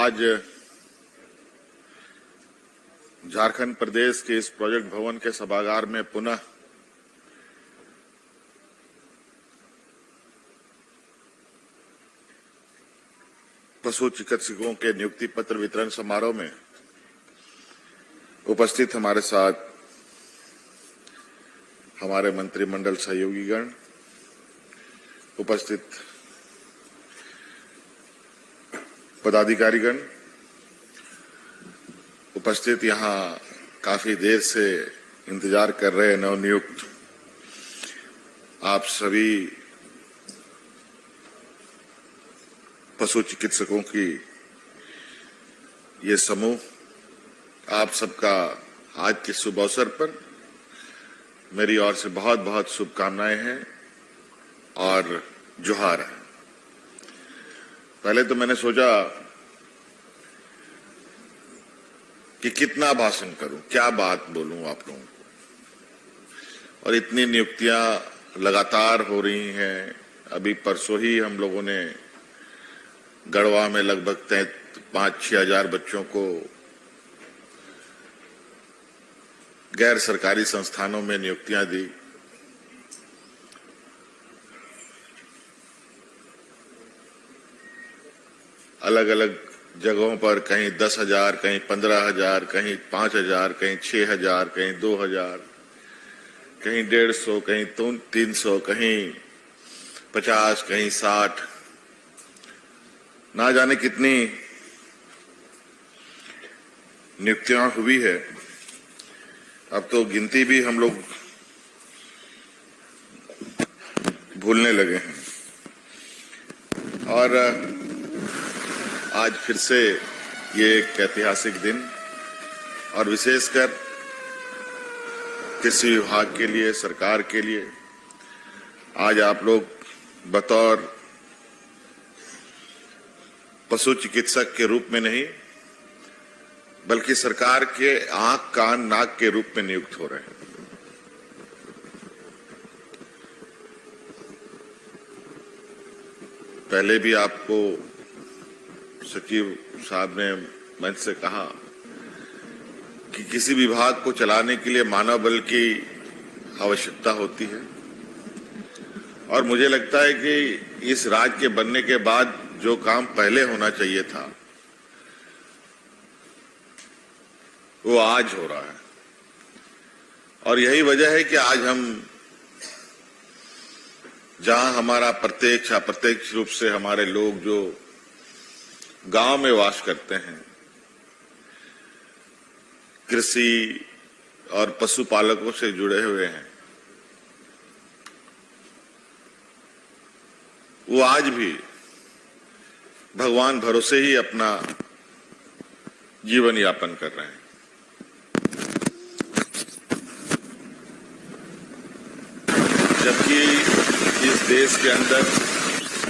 आज झारखंड प्रदेश के इस प्रोजेक्ट भवन के सभागार में पुनः पशु चिकित्सकों के नियुक्ति पत्र वितरण समारोह में उपस्थित हमारे साथ हमारे मंत्रिमंडल सहयोगीगण, उपस्थित पदाधिकारीगण, उपस्थित यहाँ काफी देर से इंतजार कर रहे नवनियुक्त आप सभी पशु चिकित्सकों की ये समूह, आप सबका आज के शुभ अवसर पर मेरी ओर से बहुत बहुत शुभकामनाएं हैं और जोहार है। पहले तो मैंने सोचा कि कितना भाषण करूं, क्या बात बोलूं आप लोगों को, और इतनी नियुक्तियां लगातार हो रही हैं। अभी परसों ही हम लोगों ने गढ़वा में लगभग 5-6 हजार बच्चों को गैर सरकारी संस्थानों में नियुक्तियां दी। अलग अलग जगहों पर कहीं 10,000, कहीं 15,000, कहीं 5,000, कहीं 6,000, कहीं 2,000, कहीं 150, कहीं 300, कहीं 50, कहीं 60, ना जाने कितनी नियुक्तियां हुई है। अब तो गिनती भी हम लोग भूलने लगे हैं। और आज फिर से ये एक ऐतिहासिक दिन, और विशेषकर कृषि विभाग के लिए, सरकार के लिए, आज आप लोग बतौर पशु चिकित्सक के रूप में नहीं बल्कि सरकार के आंख, कान, नाक के रूप में नियुक्त हो रहे हैं। पहले भी आपको सचिव साहब ने मंच से कहा कि किसी विभाग को चलाने के लिए मानव बल की आवश्यकता होती है, और मुझे लगता है कि इस राज्य के बनने के बाद जो काम पहले होना चाहिए था वो आज हो रहा है। और यही वजह है कि आज हम जहां हमारा प्रत्यक्ष अप्रत्यक्ष रूप से हमारे लोग जो गांव में वास करते हैं, कृषि और पशुपालकों से जुड़े हुए हैं, वो आज भी भगवान भरोसे ही अपना जीवन यापन कर रहे हैं। जबकि इस देश के अंदर,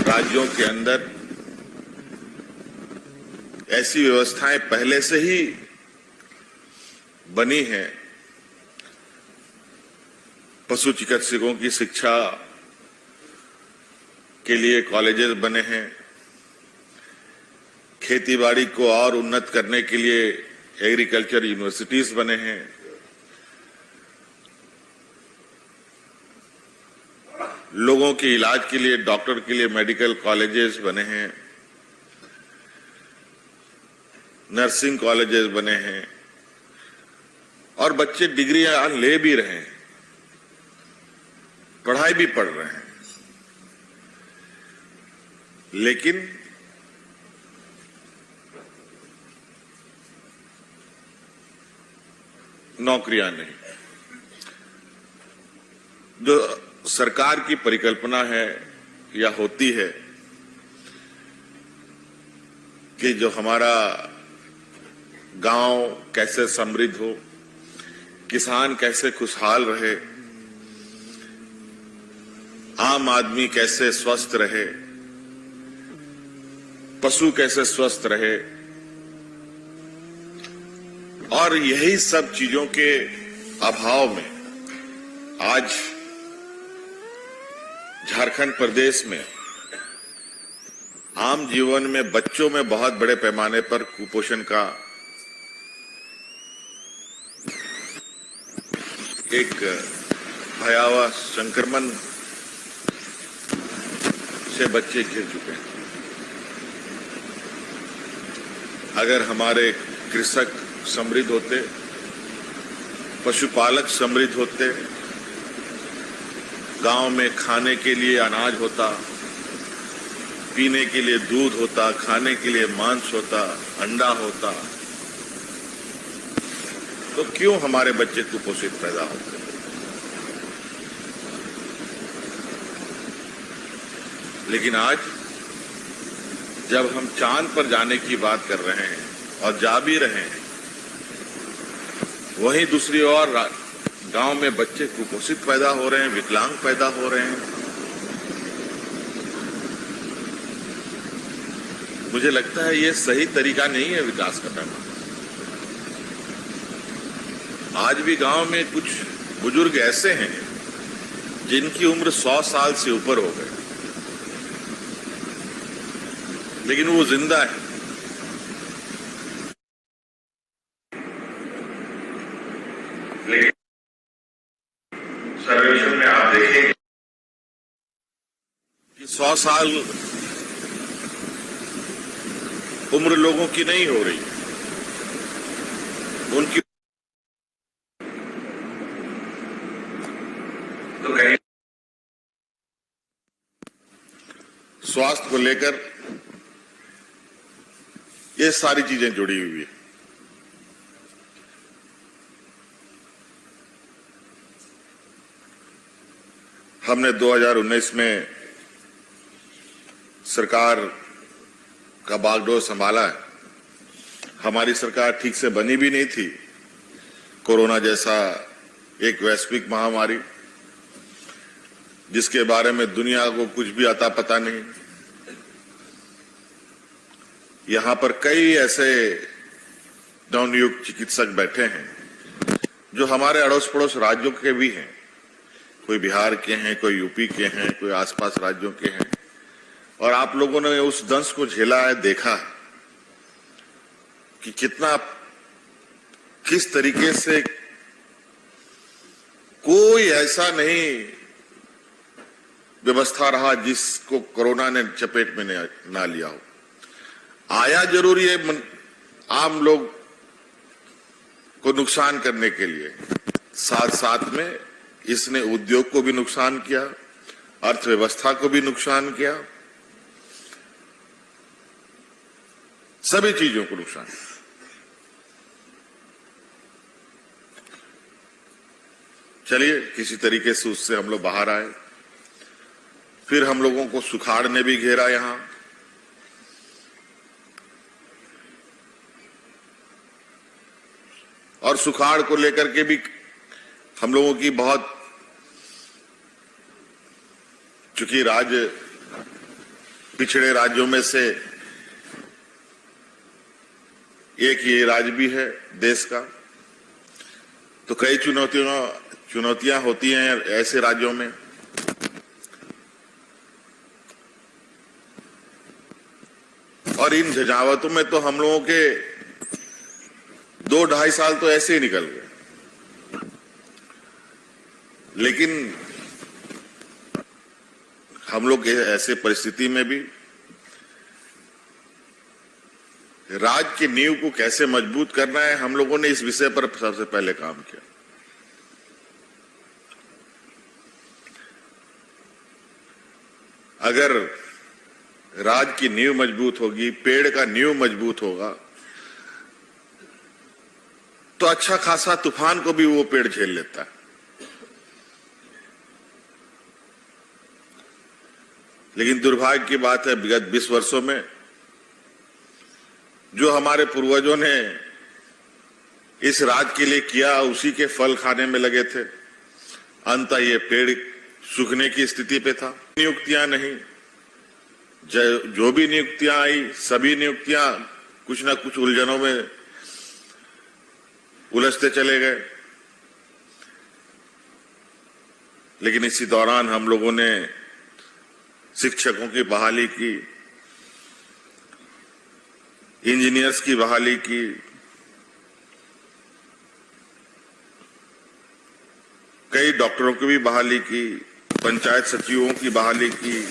राज्यों के अंदर ऐसी व्यवस्थाएं पहले से ही बनी हैं। पशु चिकित्सकों की शिक्षा के लिए कॉलेजेस बने हैं, खेतीबाड़ी को और उन्नत करने के लिए एग्रीकल्चर यूनिवर्सिटीज बने हैं, लोगों के इलाज के लिए, डॉक्टर के लिए मेडिकल कॉलेजेस बने हैं, नर्सिंग कॉलेजेस बने हैं, और बच्चे डिग्रियां ले भी रहे हैं, पढ़ाई भी पढ़ रहे हैं, लेकिन नौकरियां नहीं। जो सरकार की परिकल्पना है या होती है कि जो हमारा गांव कैसे समृद्ध हो, किसान कैसे खुशहाल रहे, आम आदमी कैसे स्वस्थ रहे, पशु कैसे स्वस्थ रहे, और यही सब चीजों के अभाव में आज झारखंड प्रदेश में आम जीवन में बच्चों में बहुत बड़े पैमाने पर कुपोषण का एक भयावह संक्रमण से बच्चे घिर चुके हैं। अगर हमारे कृषक समृद्ध होते, पशुपालक समृद्ध होते, गांव में खाने के लिए अनाज होता, पीने के लिए दूध होता, खाने के लिए मांस होता, अंडा होता, तो क्यों हमारे बच्चे कुपोषित पैदा होते? लेकिन आज जब हम चांद पर जाने की बात कर रहे हैं और जा भी रहे हैं, वहीं दूसरी ओर गांव में बच्चे कुपोषित पैदा हो रहे हैं, विकलांग पैदा हो रहे हैं। मुझे लगता है ये सही तरीका नहीं है विकास का पैमाना। आज भी गांव में कुछ बुजुर्ग ऐसे हैं जिनकी उम्र 100 साल से ऊपर हो गई, लेकिन वो जिंदा है। लेकिन सर्वेक्षण में आप देखेंगे कि 100 साल उम्र लोगों की नहीं हो रही, उनकी तो कहीं स्वास्थ्य को लेकर ये सारी चीजें जुड़ी हुई है। हमने 2019 में सरकार का बागडोर संभाला है। हमारी सरकार ठीक से बनी भी नहीं थी। कोरोना जैसा एक वैश्विक महामारी जिसके बारे में दुनिया को कुछ भी अता पता नहीं। यहां पर कई ऐसे नवनियुक्त चिकित्सक बैठे हैं जो हमारे अड़ोस पड़ोस राज्यों के भी हैं। कोई बिहार के हैं, कोई यूपी के हैं, कोई आसपास राज्यों के हैं। और आप लोगों ने उस दंश को झेला है, देखा है कि किस तरीके से कोई ऐसा नहीं व्यवस्था रहा जिसको कोरोना ने चपेट में ना लिया हो। आया जरूर ये आम लोग को नुकसान करने के लिए, साथ साथ में इसने उद्योग को भी नुकसान किया, अर्थव्यवस्था को भी नुकसान किया, सभी चीजों को नुकसान। चलिए किसी तरीके से उससे हम लोग बाहर आए। फिर हम लोगों को सुखाड़ ने भी घेरा यहां। और सुखाड़ को लेकर के भी हम लोगों की बहुत, चूंकि राज्य पिछड़े राज्यों में से एक ये राज्य भी है देश का, तो कई चुनौतियां होती हैं ऐसे राज्यों में। और इन झंझावतों में तो हम लोगों के 2-2.5 साल तो ऐसे ही निकल गए। लेकिन हम लोग ऐसे परिस्थिति में भी राज्य की नींव को कैसे मजबूत करना है, हम लोगों ने इस विषय पर सबसे पहले काम किया। अगर राज्य की नींव मजबूत होगी, पेड़ का नींव मजबूत होगा, तो अच्छा खासा तूफान को भी वो पेड़ झेल लेता है। लेकिन दुर्भाग्य की बात है, विगत 20 वर्षों में जो हमारे पूर्वजों ने इस राज्य के लिए किया, उसी के फल खाने में लगे थे। अंततः ये पेड़ सूखने की स्थिति पे था। नियुक्तियां नहीं, जो भी नियुक्तियां आई, सभी नियुक्तियां कुछ ना कुछ उलझनों में उलझते चले गए। लेकिन इसी दौरान हम लोगों ने शिक्षकों की बहाली की, इंजीनियर्स की बहाली की, कई डॉक्टरों की भी बहाली की, पंचायत सचिवों की बहाली की,